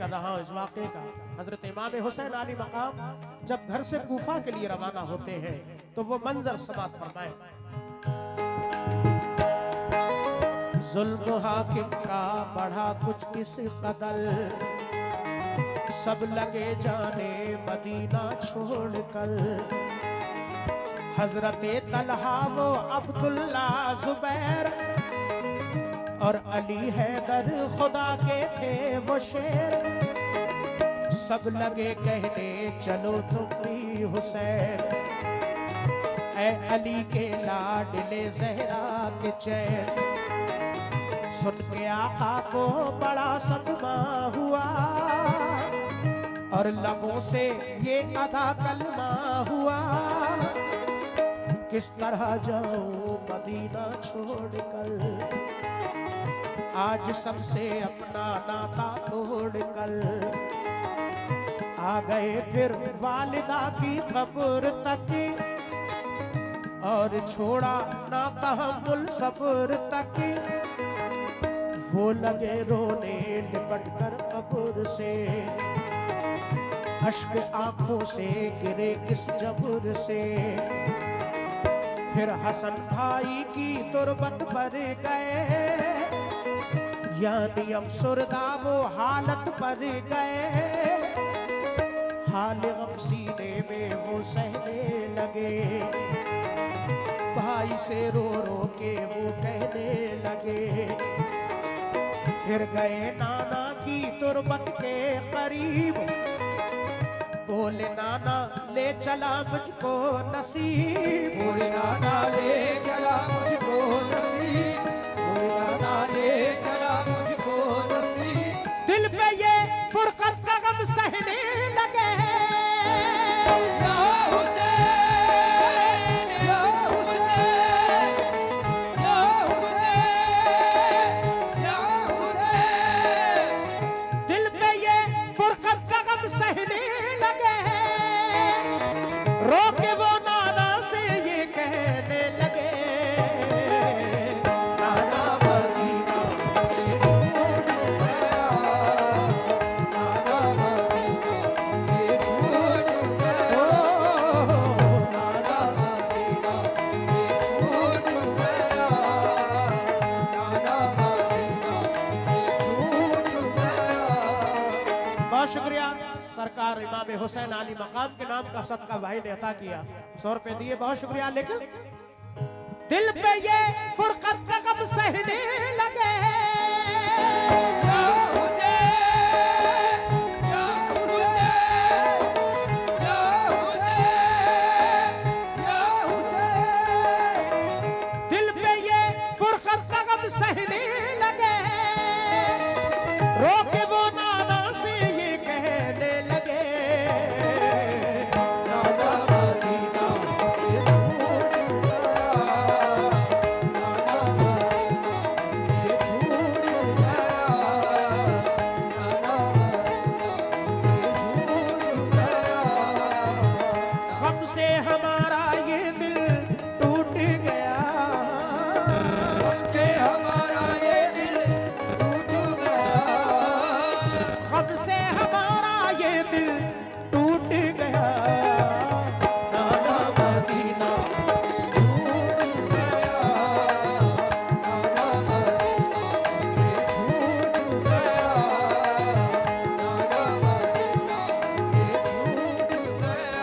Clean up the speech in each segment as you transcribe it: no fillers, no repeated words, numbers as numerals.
कर रहा हूँ इस वाक़े का। हजरत इमाम हुसैन आली मकाम जब घर से कूफा के लिए रवाना होते हैं तो वो मंजर समात फरमाए। जुल्म हाकिम का बढ़ा कुछ इस कदर, सब लगे जाने मदीना छोड़कर। हजरत तलहा वो अब्दुल्ला जुबैर और अली हैदर खुदा के थे वो शेर। सब लगे कहने चलो तुम भी हुसैन, ऐ अली के लाडले जहरा के चैन। सुन के आका को बड़ा सदमा हुआ और लबों से ये अदा कलमा हुआ। किस तरह जाऊं मदीना छोड़कर, आज सबसे अपना नाता तोड़कर। आ गए फिर वालिदा की कब्र तक और छोड़ा ना तहम्मुल सब्र तक। वो लगे रोने लिपट कर कब्र से, अश्क आंखों से गिरे इस जबर से। फिर हसन भाई की तुरबत पर गए, यानी अफसुरदा वो हालत पर गए। हाल गम सीने में वो सहने लगे, भाई से रो रो के वो कहने लगे। फिर गए नाना की तुरबत के करीब, बोले नाना ले चला मुझको नसीब। बोले नाना ले चला मुझको नसीब, बोले नाना ले चला मुझको नसीब। दिल पे ये फुरकत का गम सहने लगे। या हुसैन, या हुसैन, या हुसैन, या हुसैन। दिल पे ये फुरकत का गम सहने लगे। रो के वो नाना से ये कहने लगे, नाना मदीना से छूट गया, नाना मदीना से छूट गया, नाना मदीना से छूट गया, नाना मदीना से छूट गया। बहुत शुक्रिया सरकार इमाम हुसैन आली मकाम के नाम का सदका भाई ने अता किया, 100 रुपए दिए, बहुत शुक्रिया। लेकिन दिल पे ये फुरकत का गम सहने लगे। या हुसैन, या हुसैन, या हुसैन, या हुसैन। दिल पे ये फुरकत का गम सहने लगे। रो के वो नाना से ये कहने लगे, नाना मदीना से छूट गया, नाना मदीना से छूट गया, नाना मदीना से छूट गया। गम से हमारा ये दिल टूट गया। हमसे हमारा ये दिल टूट गया, हमसे हमारा ये दिल टूट गया। नाना मदीना से छूट गया, नाना मदीना से छूट गया, नाना मदीना से छूट गया।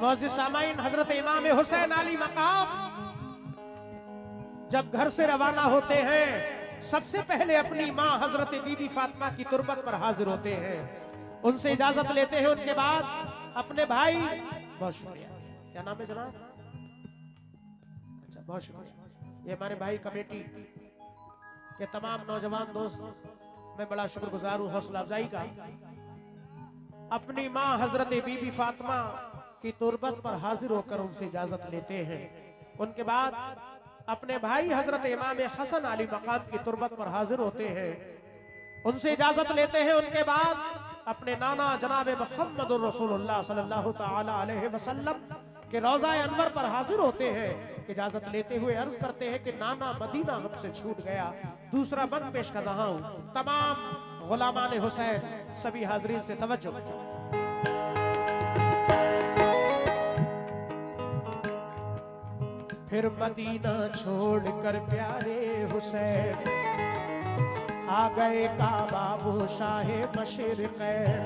मोअज़्ज़िज़ सामाईन, हजरत इमाम हुसैन आली मकाम जब घर से रवाना होते हैं सबसे पहले अपनी माँ हजरत बीबी फातिमा की तुरबत पर हाजिर होते हैं। उनसे इजाजत लेते हैं। उनके बाद अपने भाई, बहुत शुक्रिया, क्या नाम है जनाब? अच्छा, बहुत शुक्रिया। ये हमारे भाई कमेटी के तमाम नौजवान दोस्त, मैं बड़ा शुक्रगुजार हूँ हौसला अफजाई का। अपनी माँ हजरत बीबी फातिमा की तुरबत पर हाजिर होकर उनसे इजाजत लेते हैं। उनके बाद अपने भाई हजरत इमाम हसन अली मकाम की तुरबत पर हाजिर होते हैं, उनसे इजाजत लेते हैं। उनके बाद अपने नाना जनाब मुहम्मद रसूलुल्लाह सल्लल्लाहु तआला अलैहि वसल्लम के रोज़ा अनवर पर हाजिर होते हैं। इजाजत लेते हुए अर्ज करते हैं कि नाना मदीना हमसे छूट गया। दूसरा बंद पेश कर रहा हूं, तमाम गुलामान हुसैन सभी हाजरीन से तवज्जो। फिर मदीना छोड़कर प्यारे हुसैन आ गए काबा वो शाहे मशरिक़ैन,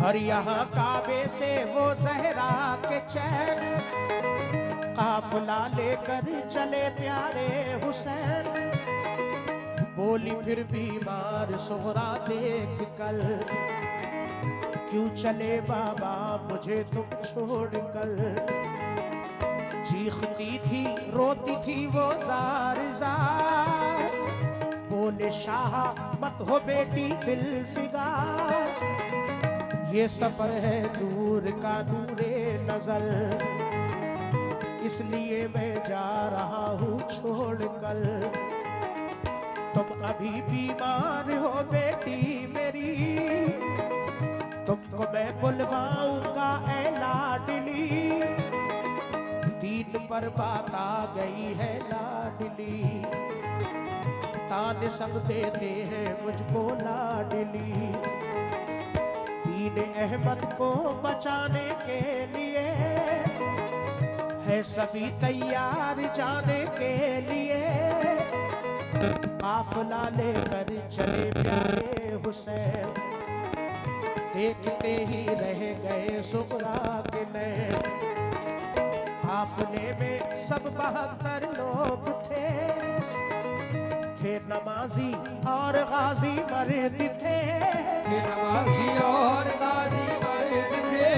और यहाँ काबे से वो ज़हरा के चैन काफिला लेकर चले प्यारे हुसैन। बोली फिर बीमार सोहरा देख कर, क्यों चले बाबा मुझे तुम छोड़ कर। चीखती थी रोती थी वो जार जार, बोले शाह मत हो बेटी दिल फिगार। ये सफर है दूर का नूरे नजर, इसलिए मैं जा रहा हूँ छोड़कर। तुम अभी बीमार हो बेटी मेरी, तुमको मैं बुलवाऊंगा ऐ लाडली। दीन पर बात आ गई है लाडली, ताने सब देते हैं मुझको लाडली। दीन अहमद को बचाने के लिए है सभी तैयार जाने के लिए। काफिला लेकर चले प्यारे हुसैन, देखते ही रह गए सुगरा के नैन। काफिले में सब 72 लोग थे नमाजी और गाजी मर्द थे। नमाजी और गाजी मर्द थे,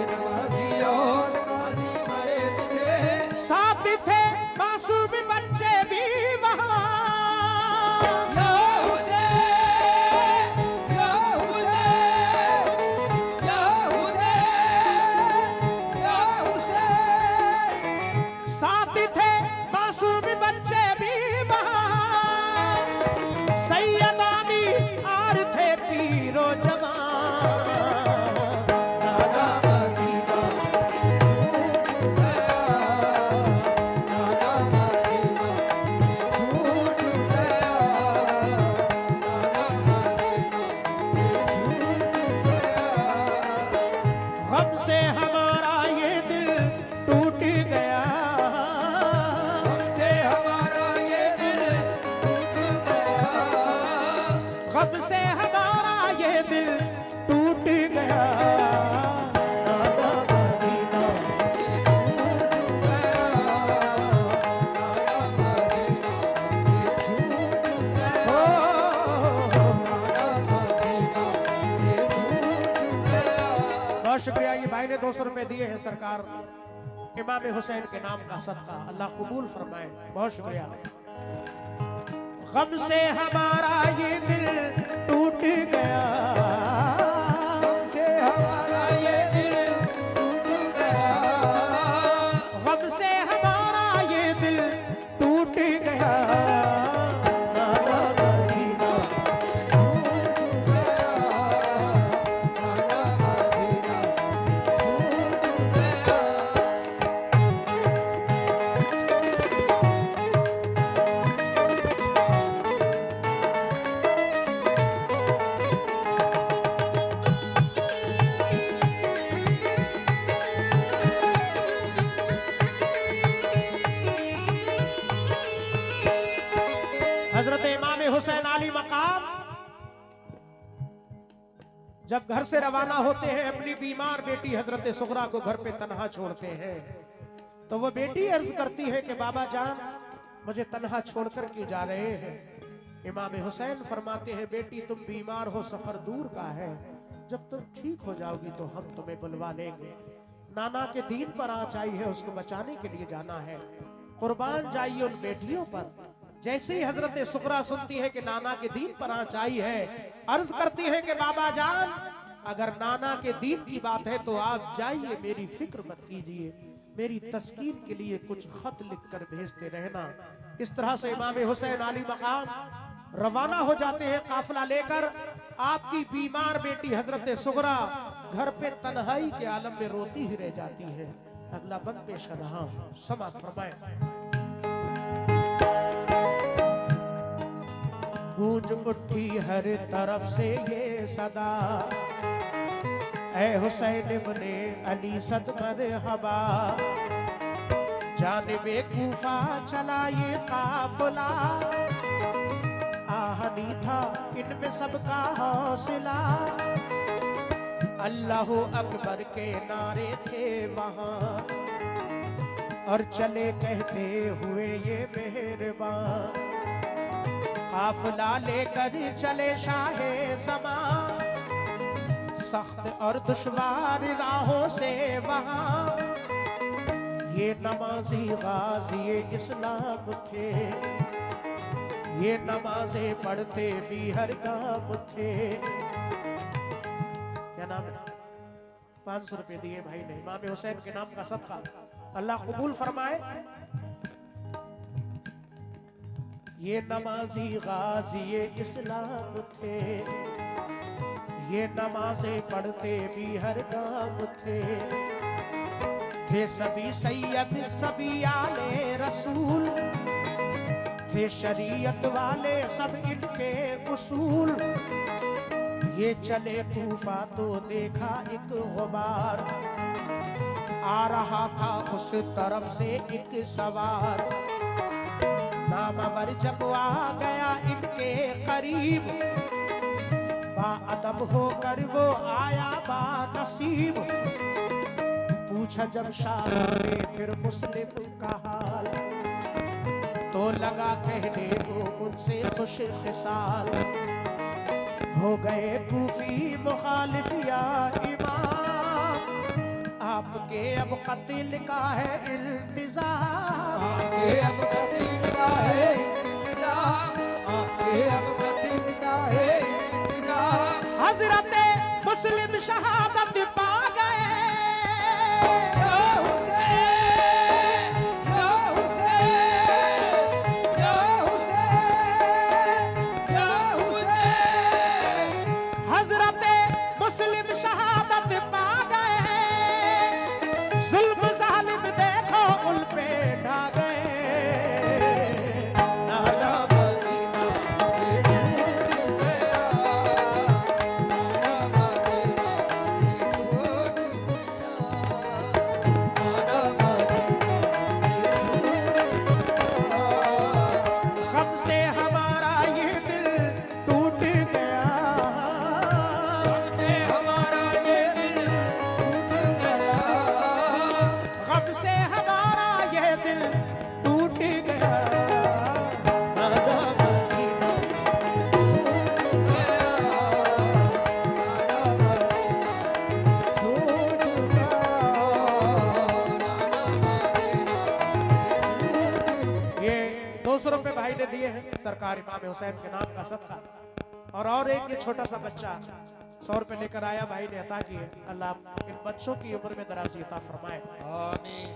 नमाजी और गाजी मर्द थे। साथ थे मासूम बच्चे भी वहाँ। या हुसैन, या हुसैन, या हुसैन, या हुसैन। साथ थे मासूम बच्चे भी वहाँ, सैयदानी और थे पीरो जवान। नाना मदीना छूट गया, नाना मदीना छूट गया, नाना मदीना से छूट गया। गम से हमारा ये दिल टूट गया, हमसे हमारा ये दिल टूट गया, गम से हमारा ये दिल टूट गया। नाना मदीना से छूट गया, नाना मदीना से छूट गया, नाना मदीना से छूट गया। बहुत शुक्रिया। ये भाई ने 200 रुपए दिए हैं सरकार इमाम हुसैन के नाम का सदका, अल्लाह कबूल फरमाए। बहुत शुक्रिया। गम से हमारा ये दिल टूट गया, हमसे हमारा ये दिल टूट गया, गम से हमारा ये दिल टूट गया। नाना मदीना छूट गया, नाना मदीना छूट गया। हजरत इमाम हुसैन अली मकाम जब घर से रवाना होते हैं, अपनी बीमार बेटी हजरत सुगरा को घर पे तन्हा छोड़ते हैं, तो वो बेटी अर्ज करती है कि बाबा जान मुझे तन्हा छोड़कर क्यों जा रहे हैं। इमाम हुसैन फरमाते हैं, बेटी तुम बीमार हो, सफर दूर का है, जब तुम ठीक हो जाओगी तो हम तुम्हें बुलवा लेंगे। नाना के दीन पर आँच आई है, उसको बचाने के लिए जाना है, कुर्बान जाइए उन बेटियों पर। जैसे ही हजरत सुकरा सुनती है कि नाना के दीन पर आँच आई है, अर्ज करती है कि बाबा जान अगर नाना के दीन की बात है तो आप जाइए, मेरी फिक्र मत कीजिए, मेरी तस्कीन के लिए कुछ खत लिखकर भेजते रहना। इस तरह से इमाम हुसैन आली मकाम रवाना हो जाते हैं काफिला लेकर। आपकी बीमार बेटी हजरत सुगरा घर पे तन्हाई के आलम में रोती ही रह जाती है। अगला बंद पेश कर रहा हूं, समाप्त फरमाए। गूंज उठी हर तरफ से ये सदा, ऐ हुसैन इब्ने अली सद मरहबा, जानिबे कूफा चला ये काफिला, आहनी था इनमें सबका हौसला, अल्लाह अकबर के नारे थे वहां, और चले कहते हुए ये मेहरबान, काफिला लेकर चले शाहे समा, सख्त और दुश्वार राहों से वहां, ये नमाजी गाजी इस्लाम थे, ये नमाजें पढ़ते भी हर काम थे। क्या नाम है? 500 रुपए दिए भाई ने इमाम हुसैन के नाम का सदका, अल्लाह कबूल फरमाए। ये नमाजी गाजी इस्लाम थे, ये नमाजें पढ़ते भी हर काम थे सभी सैयद सभी आले रसूल, थे शरीयत वाले सब इनके उसूल, ये चले कूफा तो देखा एक गुबार, आ रहा था उस तरफ से एक सवार, नामवर जब आ गया इनके करीब, बाअदब होकर वो आया बानसीब, पूछा जब शाह ने फिर मुस्लिम का हाल, तो लगा कहने वो उनसे खुश खिसाल, हो गए कूफी मुखालिफ या इमाम, आपके अब कत्ल का है इंतज़ाम, आपके अब कत्ल का है इंतज़ाम, आपके अब कत्ल का है इंतज़ाम, हज़रत मुस्लिम शहादत पा गए, या हुसैन, या हुसैन, या हुसैन, या हुसैन, हज़रत मुस्लिम शहादत पा गए, जुल्म जालिम देखो उन पे ढा गए, नाना मदीना से छूट गया, नाना मदीना से छूट गया, नाना मदीना से छूट गया, कब से हमारा ये दिल टूट गया, हमसे हमारा ये दिल टूट गया, कब से हमारा ये दिल टूट गया, नाना मदीना ये 200 रुपए भाई ने दिए हैं सरकार इमाम हुसैन के नाम का सदका। और एक ये छोटा सा बच्चा 100 रुपए लेकर आया, भाई ने अता किए। अल्लाह इन बच्चों की उम्र में दराज़ी अता फरमाए। आमीन।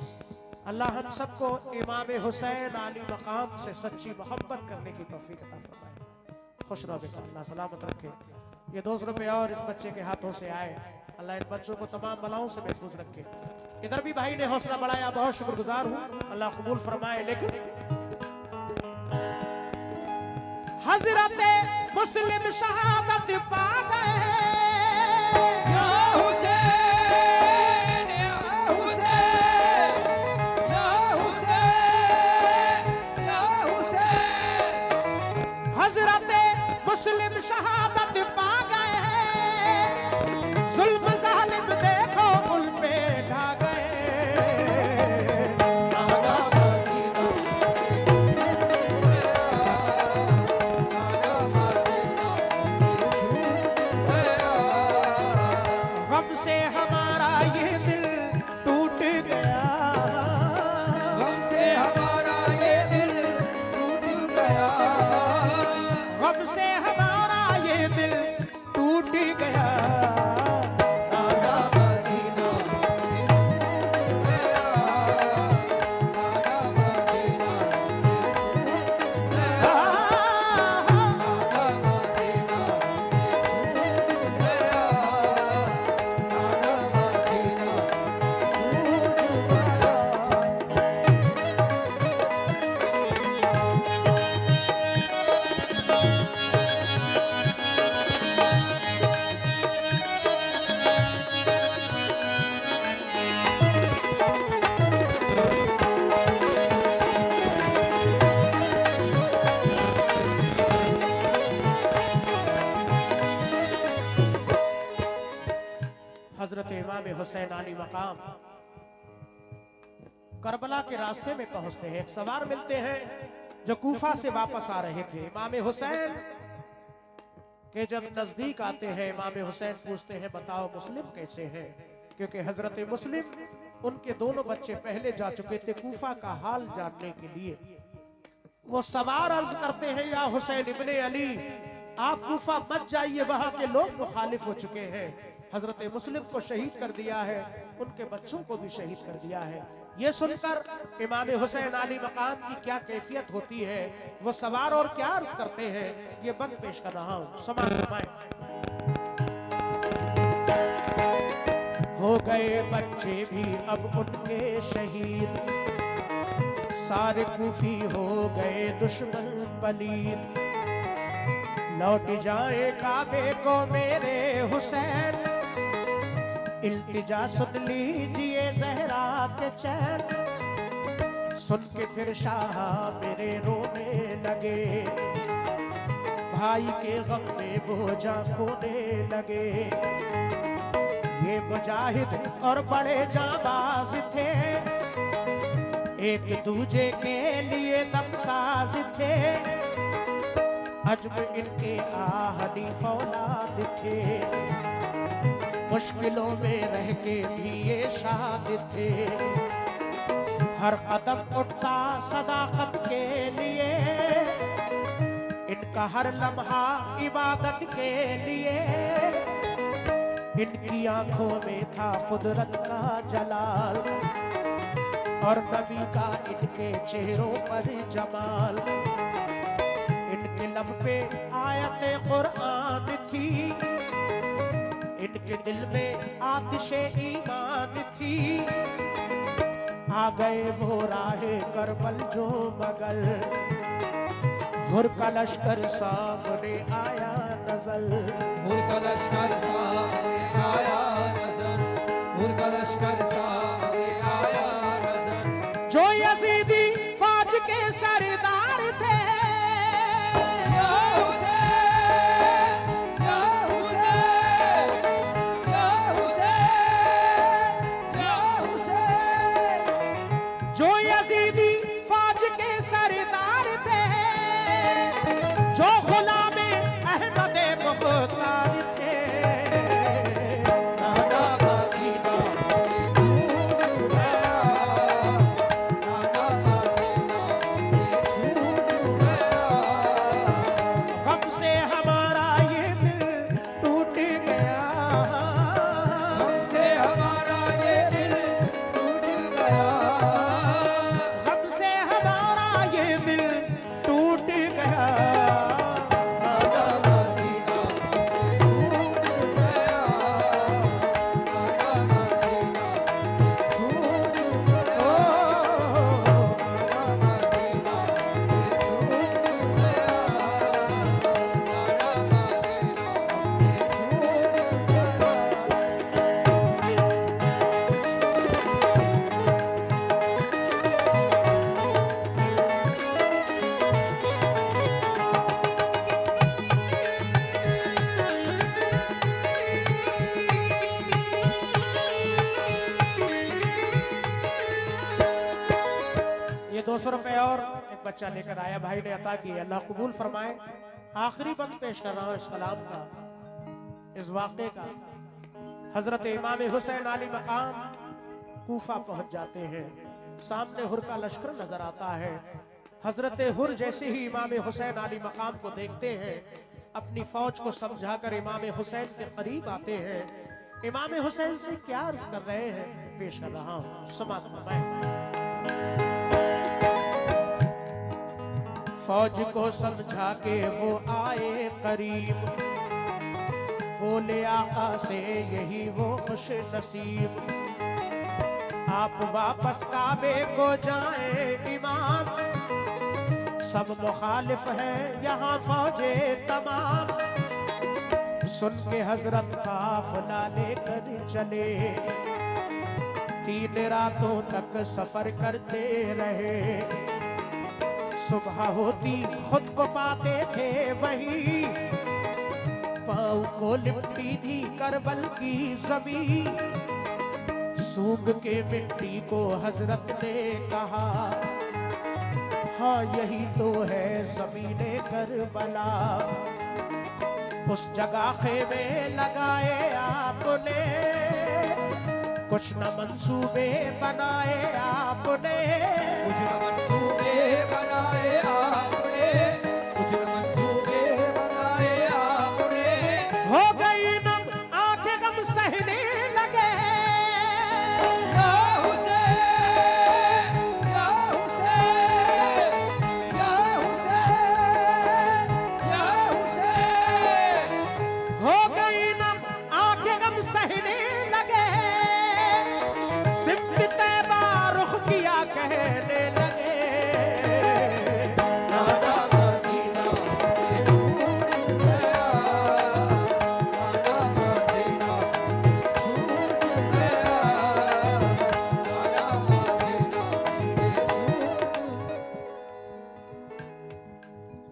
अल्लाह हम सबको इमाम हुसैन आली मकाम से सच्ची मोहब्बत करने की तौफीक अता फरमाए। खुश रहो बेटा, अल्लाह सलामत रखे। ये 200 रुपए और इस बच्चे के हाथों से आए, अल्लाह इन बच्चों को तमाम बलाओं से महफूज रखे। इधर भी भाई ने हौसला बढ़ाया, बहुत शुक्रगुजार हूँ, अल्लाह कबूल फरमाए। लेकिन हजरत मुस्लिम शहादत पा गए, या हुसैन, या हुसैन, या हुसैन, या हुसैन, हजरत मुस्लिम शहादत पा गए हैं, जुल्म जालिम देखो उन पे ढा गए, नाना मदीना से छूट गया, नाना हुसैन आली मकाम करबला के रास्ते में पहुंचते हैं। एक सवार मिलते हैं जो कूफा से वापस आ रहे थे। इमाम हुसैन के जब नजदीक आते हैं, इमाम हुसैन पूछते हैं बताओ मुस्लिम कैसे हैं, क्योंकि हजरत मुस्लिम उनके दोनों बच्चे पहले जा चुके थे कूफा का हाल जानने के लिए। वो सवार अर्ज करते हैं या हुसैन इब्ने अली आप कूफा मत जाइए, वहां के लोग मुखालिफ हो चुके हैं, हजरत मुस्लिम को शहीद कर दिया है, उनके बच्चों को भी शहीद कर दिया है। ये सुनकर इमाम हुसैन आली मकाम की क्या कैफियत होती है, वो सवार और क्या अर्ज करते हैं, ये बंद पेश कर रहा हूं, समाज फरमाएं। हो गए बच्चे भी अब उनके शहीद, सारे कूफी हो गए दुश्मन पलीद, लौट जाए काबे को मेरे हुसैन, इल्तिजा सुन लीजिए ज़हरा के चैन। सुन के फिर शाह मेरे रोने लगे, भाई के गम में वो जा खोने लगे। ये मुजाहिद और बड़े जाबाज थे, एक दूजे के लिए दमसाज थे, अजब इनके आहली फौलाद थे, मुश्किलों में रह के भी ये शाद थे। हर कदम उठता सदाकत के लिए, इनका हर लम्हा इबादत के लिए, इनकी आंखों में था कुदरत का जलाल, और नबी का इनके चेहरों पर जमाल। इनके लब पे आयते कुरान थी, इनके दिल में आतिशे ईमान थी। आ गए वो राहे करबल जो मगल, हुर का लश्कर सामने आया नजर, हुर का लश्कर सामने आया नजर, हुर का लश्कर सामने आया नजर। जो यजीदी फौज के सरदार थे, जो यजीदी फौज के सरदार थे, जो गुलाम अहमद मुख्तार थे। नाना मदीना से छूट गया, नाना मदीना से छूट गया, गम से हमारा ये दिल टूट गया, हमसे हमारा ये दिल टूट गया, हमसे हमारा ये दिल टूट गया। नाना मदीना से छूट गया, नाना मदीना से छूट गया, नाना मदीना से छूट गया, नाना मदीना से छूट गया। ये 200 रुपए और एक बच्चा लेकर आया, भाई ने अता किए, अल्लाह कबूल फरमाए। आखिरी बंद पेश कर रहा हूं इस कलाम का, इस वाक़े का। हजरत इमाम हुसैन आली मकाम कूफा पहुंच जाते हैं, सामने हुर का लश्कर नजर आता है। हजरत हुर जैसे ही इमाम हुसैन आली मकाम को देखते हैं, अपनी फौज को समझाकर इमाम हुसैन के करीब आते हैं। इमाम हुसैन से क्या अर्ज कर रहे हैं, पेश कर रहा हूं, समाज फरमाएं। फौज को समझा के वो आए करीब, बोले आका से यही वो खुश नसीब, आप वापस काबे को जाएं इमाम, सब मुखालिफ हैं यहाँ फौजे तमाम। सुन के हजरत काफिला लेकर चले, 3 रातों तक सफर करते रहे। सुबह होती खुद को पाते थे वही, पाँव को लिपटी थी करबल की ज़मीं। सूंघ के मिट्टी को हजरत ने कहा, हाँ यही तो है ज़मीने करबला। उस जगह खेमे लगाए आपने, कुछ न मंसूबे बनाए आपने, कुछ न मंसूबे बनाए आपने, कुछ न मंसूबे बनाए आपने। हो गई नम आंखें गम सहने लगे। या हुसैन, या हुसैन, या हुसैन, या हुसैन। हो गई नम आंखें गम सहने लगे। सिफ्त तैबा रुख किया कहने लगे, नाना मदीना से छूट गया, नाना मदीना छूट गया, नाना मदीना से छूट।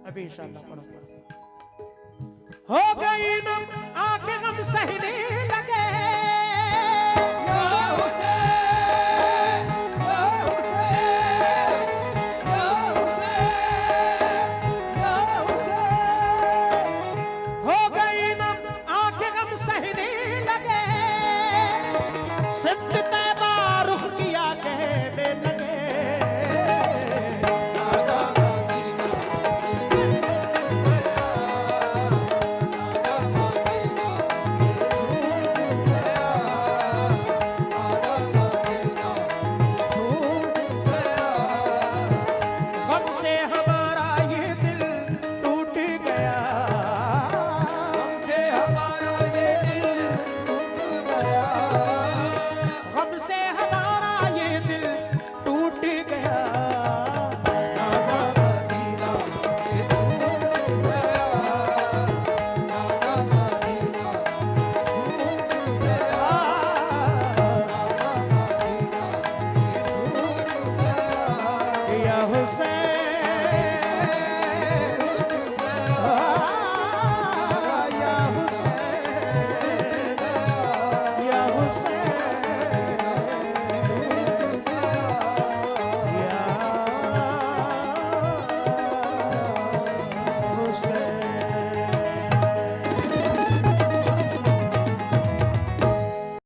अभी इंशाअल्लाह पढ़ो। हो गई नम आंखें गम सहने